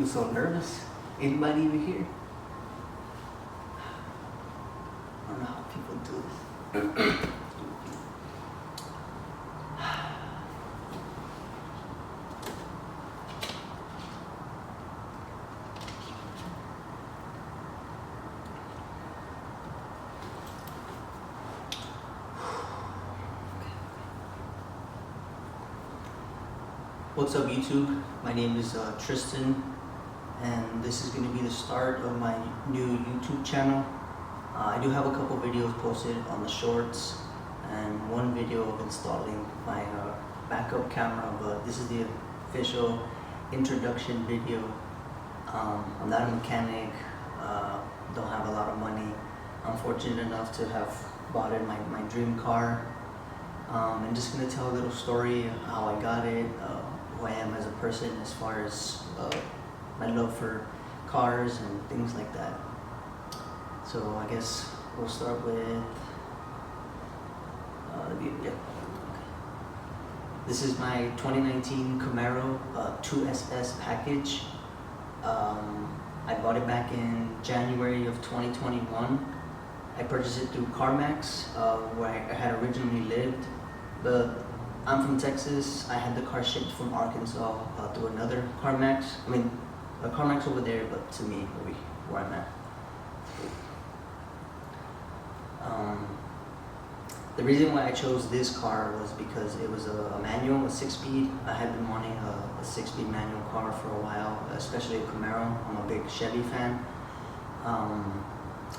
feel so nervous. Anybody even here? I don't know how people do this. What's up YouTube? My name is Tristan, and this is going to be the start of my new YouTube channel. I do have a couple videos posted on the shorts and one video of installing my backup camera, but this is the official introduction video. I'm not a mechanic, don't have a lot of money. I'm fortunate enough to have bought in my dream car. I'm just going to tell a little story of how I got it, who I am as a person as far as my love for cars and things like that. So I guess we'll start with the video. Yeah. Okay. This is my 2019 Camaro 2SS package. I bought it back in January of 2021. I purchased it through CarMax, where I had originally lived. But I'm from Texas. I had the car shipped from Arkansas through another CarMax. I mean, a CarMax over there, but to me, where I'm at. The reason why I chose this car was because it was a manual, a 6-speed. I had been wanting a 6-speed manual car for a while, especially a Camaro. I'm a big Chevy fan.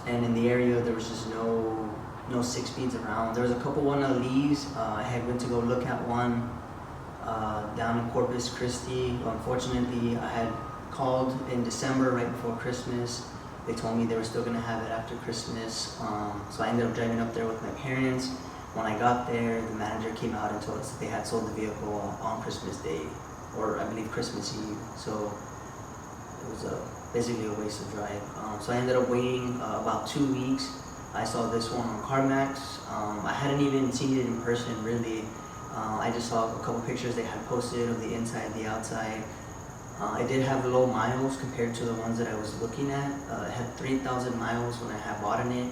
And in the area, there was just no 6-speeds around. There was a couple one of these. I had went to go look at one down in Corpus Christi. Unfortunately, I had called in December right before Christmas. They told me they were still gonna have it after Christmas. So I ended up driving up there with my parents. When I got there, the manager came out and told us that they had sold the vehicle on Christmas Day, or I believe Christmas Eve. So it was basically a waste of drive. So I ended up waiting about 2 weeks. I saw this one on CarMax. I hadn't even seen it in person really. I just saw a couple pictures they had posted of the inside, the outside. It did have low miles compared to the ones that I was looking at. It had 3,000 miles when I had bought it,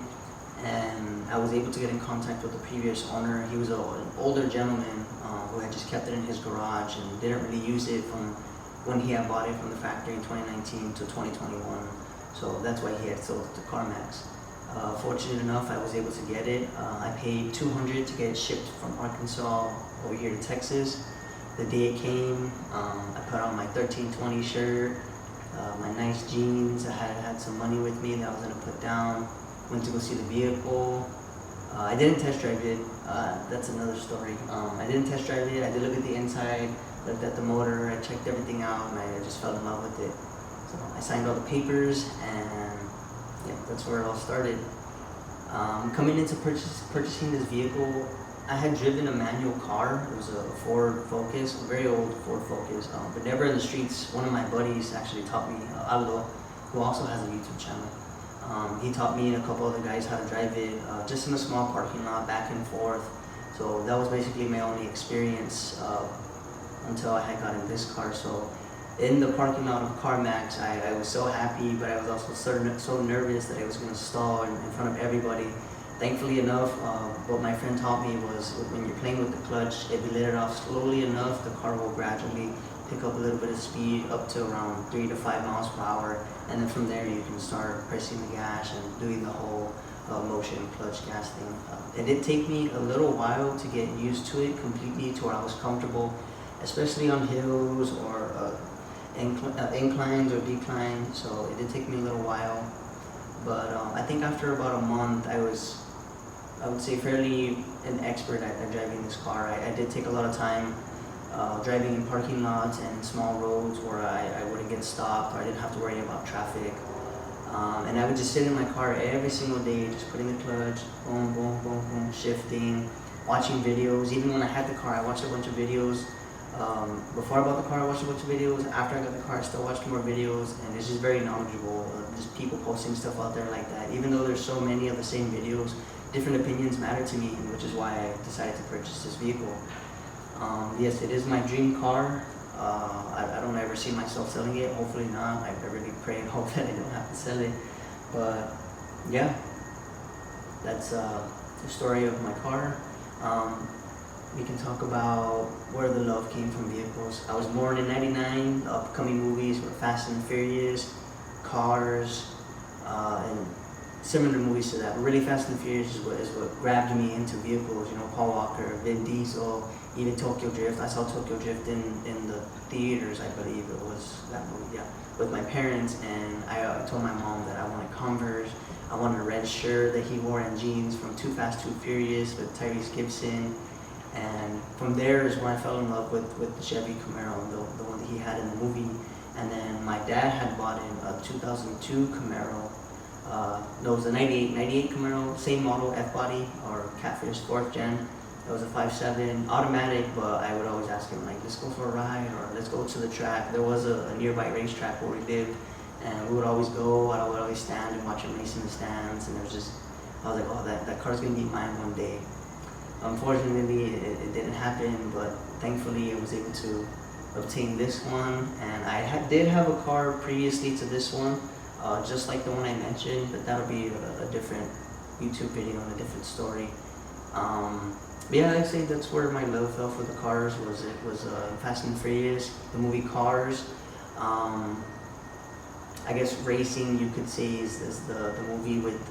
and I was able to get in contact with the previous owner. He was an older gentleman who had just kept it in his garage and didn't really use it from when he had bought it from the factory in 2019 to 2021. So that's why he had sold it to CarMax. Fortunate enough, I was able to get it. I paid $200 to get it shipped from Arkansas over here to Texas. The day it came, I put on my 1320 shirt, my nice jeans. I had some money with me that I was gonna put down. Went to go see the vehicle. I didn't test drive it. That's another story. I didn't test drive it. I did look at the inside, looked at the motor. I checked everything out, and I just fell in love with it. So I signed all the papers, and yeah, that's where it all started. Coming into purchasing this vehicle, I had driven a manual car. It was a Ford Focus, a very old Ford Focus, but never in the streets. One of my buddies actually taught me, Aldo, who also has a YouTube channel. He taught me and a couple other guys how to drive it, just in a small parking lot, back and forth. So that was basically my only experience until I had gotten this car. So in the parking lot of CarMax, I was so happy, but I was also so nervous that I was going to stall in front of everybody. Thankfully enough, what my friend taught me was when you're playing with the clutch, if you let it off slowly enough, the car will gradually pick up a little bit of speed up to around 3 to 5 miles per hour. And then from there, you can start pressing the gas and doing the whole motion clutch gas thing. It did take me a little while to get used to it completely to where I was comfortable, especially on hills or inclines or declines. So it did take me a little while. But I think after about a month, I would say fairly an expert at driving this car. I did take a lot of time driving in parking lots and small roads where I wouldn't get stopped, or I didn't have to worry about traffic. And I would just sit in my car every single day, just putting the clutch, boom, boom, boom, boom, shifting, watching videos. Even when I had the car, I watched a bunch of videos. Before I bought the car, I watched a bunch of videos. After I got the car, I still watched more videos, and it's just very knowledgeable. Just people posting stuff out there like that. Even though there's so many of the same videos, different opinions matter to me, which is why I decided to purchase this vehicle. Yes, it is my dream car. I don't ever see myself selling it. Hopefully not. I really pray and hope that I don't have to sell it. But yeah, that's the story of my car. We can talk about where the love came from vehicles. I was born in '99. The upcoming movies were Fast and Furious, Cars, and similar movies to that. But really, Fast and Furious is what grabbed me into vehicles. You know, Paul Walker, Vin Diesel, even Tokyo Drift. I saw Tokyo Drift in the theaters, I believe it was that movie, yeah, with my parents. And I told my mom that I wanted Converse. I wanted a red shirt that he wore and jeans from Too Fast, Too Furious with Tyrese Gibson. And from there is when I fell in love with the Chevy Camaro, the one that he had in the movie. And then my dad had bought in a 2002 Camaro. No, it was a 98 Camaro, same model, F-body, or Catfish 4th gen. It was a 5.7 automatic, but I would always ask him, like, let's go for a ride, or let's go to the track. There was a nearby racetrack where we lived, and we would always go. I would always stand and watch him race in the stands, and it was just, I was like, oh, that car's gonna be mine one day. Unfortunately, it didn't happen, but thankfully I was able to obtain this one. And I did have a car previously to this one, just like the one I mentioned, but that'll be a different YouTube video and a different story. But yeah, I'd say that's where my love fell for the cars. It was Fast and Furious, the movie Cars. I guess racing, you could say, is the movie with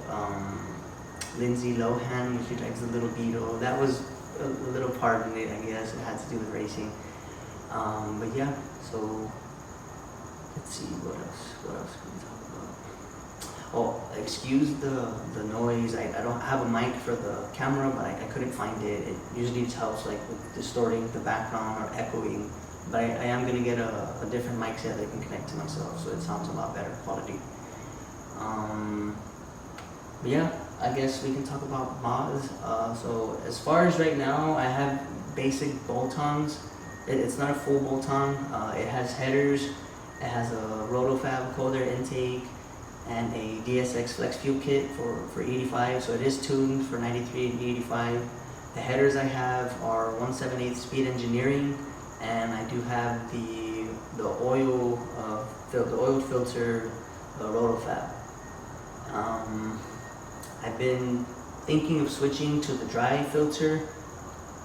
Lindsay Lohan, when she drives the little Beetle. That was a little part of it, I guess. It had to do with racing. But yeah, so let's see, what else can we talk about? Oh, excuse the noise. I don't have a mic for the camera, but I couldn't find it. It usually helps, like, with distorting the background or echoing. But I am gonna get a different mic set that I can connect to myself, so it sounds a lot better quality. But yeah, I guess we can talk about mods. So as far as right now, I have basic bolt-ons. It's not a full bolt-on. It has headers, it has a rotofab coder intake, and a DSX flex fuel kit for 85. So it is tuned for 93 and 85. The headers I have are 1/7/8 speed engineering, and I do have the oil filter rotofab. I've been thinking of switching to the dry filter,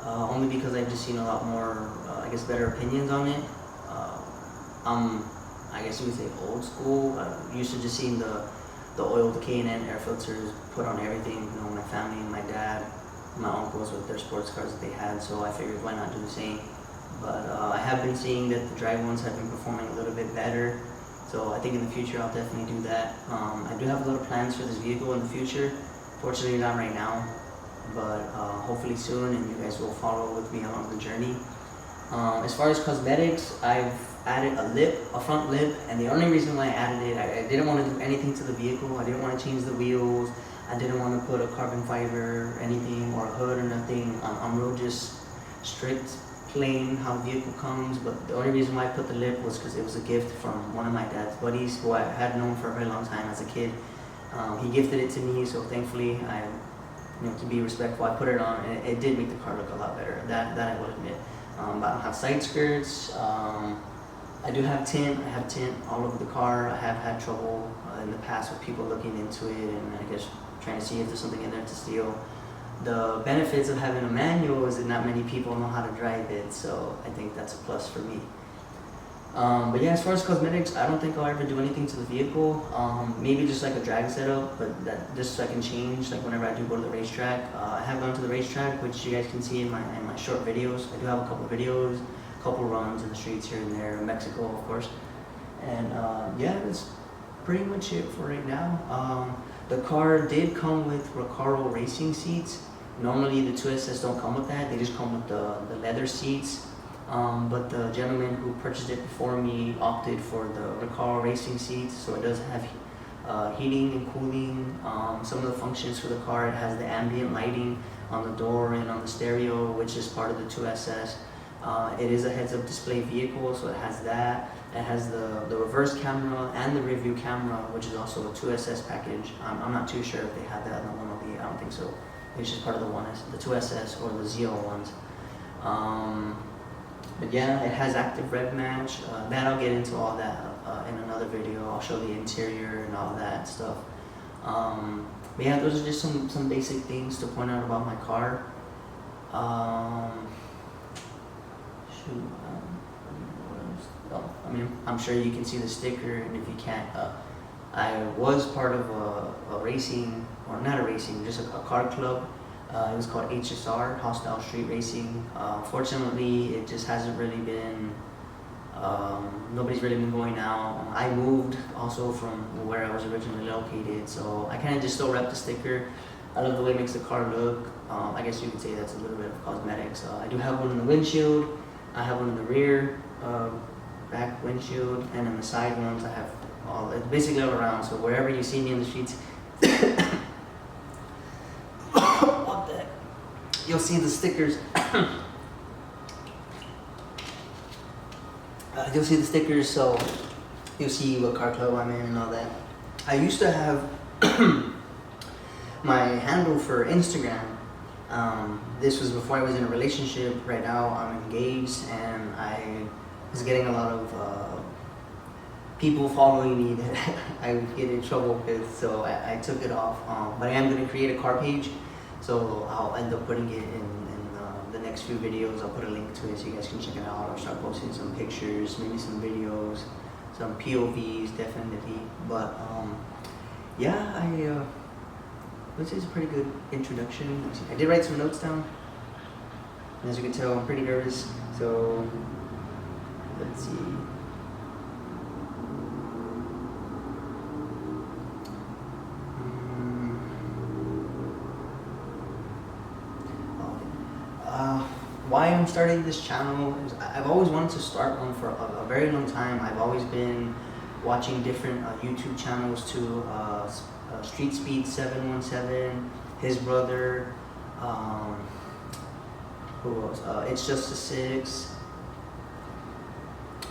only because I've just seen a lot more, I guess, better opinions on it. I guess you would say old school. Used to just seeing the oil, the K&N air filters put on everything. You know, my family, my dad, my uncles with their sports cars that they had. So I figured, why not do the same? But I have been seeing that the dry ones have been performing a little bit better. So I think in the future I'll definitely do that. I do have a lot of plans for this vehicle in the future. Fortunately not right now, but hopefully soon, and you guys will follow with me along the journey. As far as cosmetics, I've added a front lip, and the only reason why I added it, I didn't want to do anything to the vehicle. I didn't want to change the wheels. I didn't want to put a carbon fiber, anything, or a hood or nothing. I'm real just strict, plain how the vehicle comes. But the only reason why I put the lip was because it was a gift from one of my dad's buddies, who I had known for a very long time as a kid. He gifted it to me, so thankfully, to be respectful, I put it on, and it did make the car look a lot better. That I will admit. But I don't have side skirts. I do have tint. I have tint all over the car. I have had trouble in the past with people looking into it, and I guess trying to see if there's something in there to steal. The benefits of having a manual is that not many people know how to drive it, so I think that's a plus for me. But yeah, as far as cosmetics, I don't think I'll ever do anything to the vehicle. Maybe just like a drag setup, but that just so I can change, like whenever I do go to the racetrack. I have gone to the racetrack, which you guys can see in my short videos. I do have a couple videos, a couple runs in the streets here and there, in Mexico, of course. And yeah, that's pretty much it for right now. The car did come with Recaro racing seats. Normally the 2SS don't come with that, they just come with the leather seats. But the gentleman who purchased it before me opted for the Recaro racing seats, so it does have heating and cooling. Some of the functions for the car, it has the ambient lighting on the door and on the stereo, which is part of the 2SS. It is a heads-up display vehicle, so it has that. It has the reverse camera and the rear view camera, which is also a 2SS package. I'm not too sure if they have that in the 108, I don't think so. It's just part of the 2SS or the ZL ones. But yeah, it has active rev match. That I'll get into all that in another video. I'll show the interior and all that stuff. But yeah, those are just some basic things to point out about my car. I mean, I'm sure you can see the sticker, and if you can't, I was part of a racing, or not a racing, just a car club. It was called HSR, Hostile Street Racing. Fortunately, it just hasn't really been, nobody's really been going out. I moved also from where I was originally located, so I kind of just still rep the sticker. I love the way it makes the car look. I guess you could say that's a little bit of cosmetics. I do have one in the windshield, I have one in the rear, back windshield, and in the side ones I have all, it's basically all around, so wherever you see me in the streets, what the heck? You'll see the stickers. You'll see the stickers, so you'll see what car club I'm in and all that. I used to have my handle for Instagram. This was before I was in a relationship. Right now I'm engaged, and I was getting a lot of people following me that I would get in trouble with, so I took it off. But I am going to create a car page, so I'll end up putting it in the next few videos. I'll put a link to it so you guys can check it out. I'll start posting some pictures, maybe some videos, some POVs, definitely. But yeah, this is a pretty good introduction. I did write some notes down, and as you can tell, I'm pretty nervous. So let's see. Why I'm starting this channel is I've always wanted to start one for a very long time. I've always been watching different YouTube channels too. Street Speed 717, his brother, who else? It's Just a Six,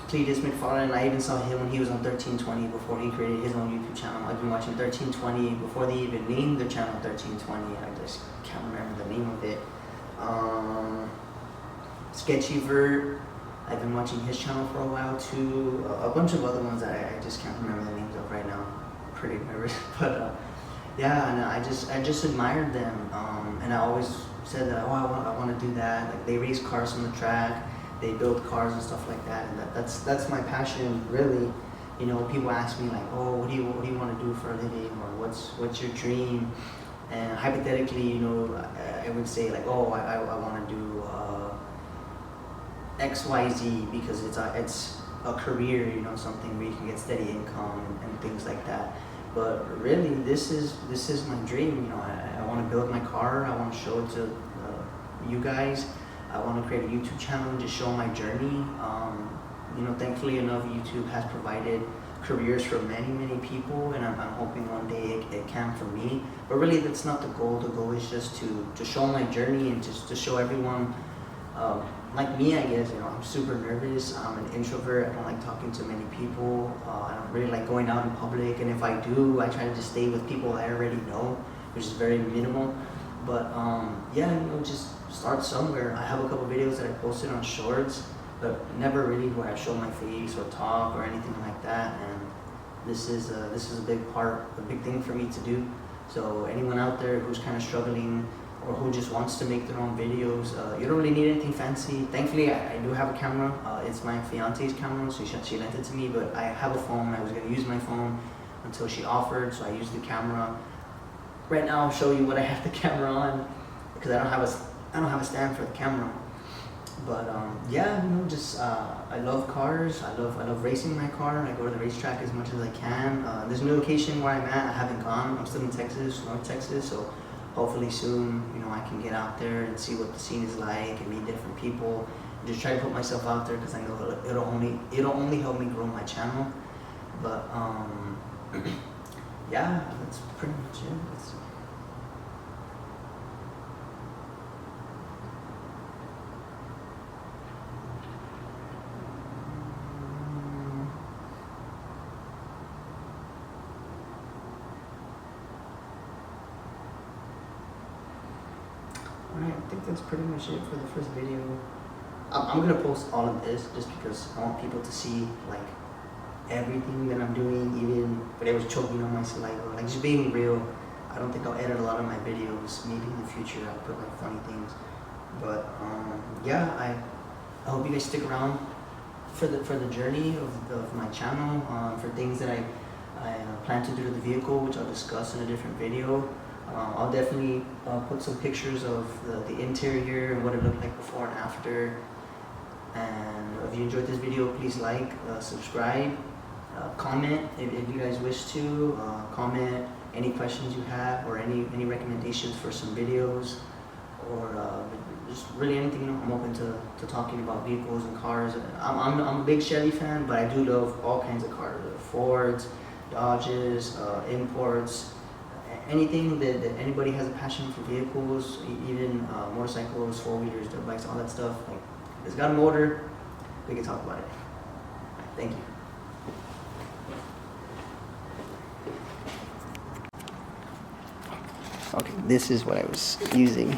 Cletus McFarlane. I even saw him when he was on 1320 before he created his own YouTube channel. I've been watching 1320 before they even named their channel 1320. I just can't remember the name of it. Sketchy Vert, I've been watching his channel for a while too. A bunch of other ones that I just can't remember the names of right now. Pretty nervous, but yeah, and I just admired them, and I always said that, oh, I want to do that. Like, they race cars on the track, they build cars and stuff like that, and that's my passion, really. You know, people ask me like, oh, what do you want to do for a living, or what's your dream? And hypothetically, you know, I would say like, oh, I want to do XYZ because it's a career, you know, something where you can get steady income and things like that. But really, this is my dream. You know, I want to build my car. I want to show it to you guys. I want to create a YouTube channel and just show my journey. You know, thankfully enough, YouTube has provided careers for many people, and I'm hoping one day it can for me. But really, that's not the goal. The goal is just to show my journey and just to show everyone, like me, I guess. You know, I'm super nervous. I'm an introvert. I don't like talking to many people. I don't really like going out in public, and if I do, I try to just stay with people I already know, which is very minimal. But yeah, you know, just start somewhere. I have a couple videos that I posted on Shorts, but never really where I show my face or talk or anything like that. And this is a big thing for me to do. So anyone out there who's kind of struggling, or who just wants to make their own videos, you don't really need anything fancy. Thankfully, I do have a camera. It's my fiance's camera, so she lent it to me, but I have a phone. I was gonna use my phone until she offered, so I used the camera. Right now, I'll show you what I have the camera on, because I don't have a stand for the camera. But yeah, you know, just I love cars. I love racing my car. I go to the racetrack as much as I can. There's no location where I'm at. I haven't gone. I'm still in Texas, North Texas, so hopefully soon, you know, I can get out there and see what the scene is like and meet different people. And just try to put myself out there, because I know it'll only help me grow my channel. But yeah, that's pretty much it. Alright, I think that's pretty much it for the first video. I'm gonna post all of this just because I want people to see like everything that I'm doing, even when I was choking on my saliva, like just being real. I don't think I'll edit a lot of my videos. Maybe in the future I'll put like funny things. But yeah, I hope you guys stick around for the journey of my channel, for things that I plan to do to the vehicle, which I'll discuss in a different video. I'll definitely put some pictures of the interior and what it looked like before and after. And if you enjoyed this video, please like, subscribe, comment if you guys wish to. Comment any questions you have or any recommendations for some videos, or just really anything. You know, I'm open to talking about vehicles and cars. I'm a big Chevy fan, but I do love all kinds of cars: Fords, Dodges, imports, anything that anybody has a passion for vehicles, even motorcycles, four-wheelers, dirt bikes, all that stuff. Like, if it's got a motor, we can talk about it. Thank you. Okay, this is what I was using.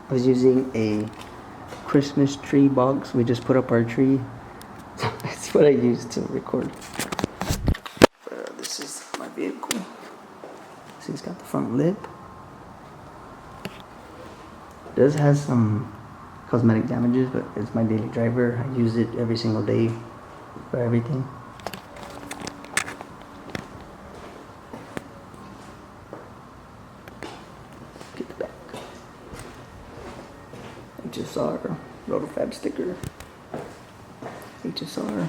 I was using a Christmas tree box. We just put up our tree. That's what I used to record. This is my vehicle. See, it's got the front lip. It does have some cosmetic damages, but it's my daily driver. I use it every single day for everything. Get the back. HSR, Rotofab sticker. HSR.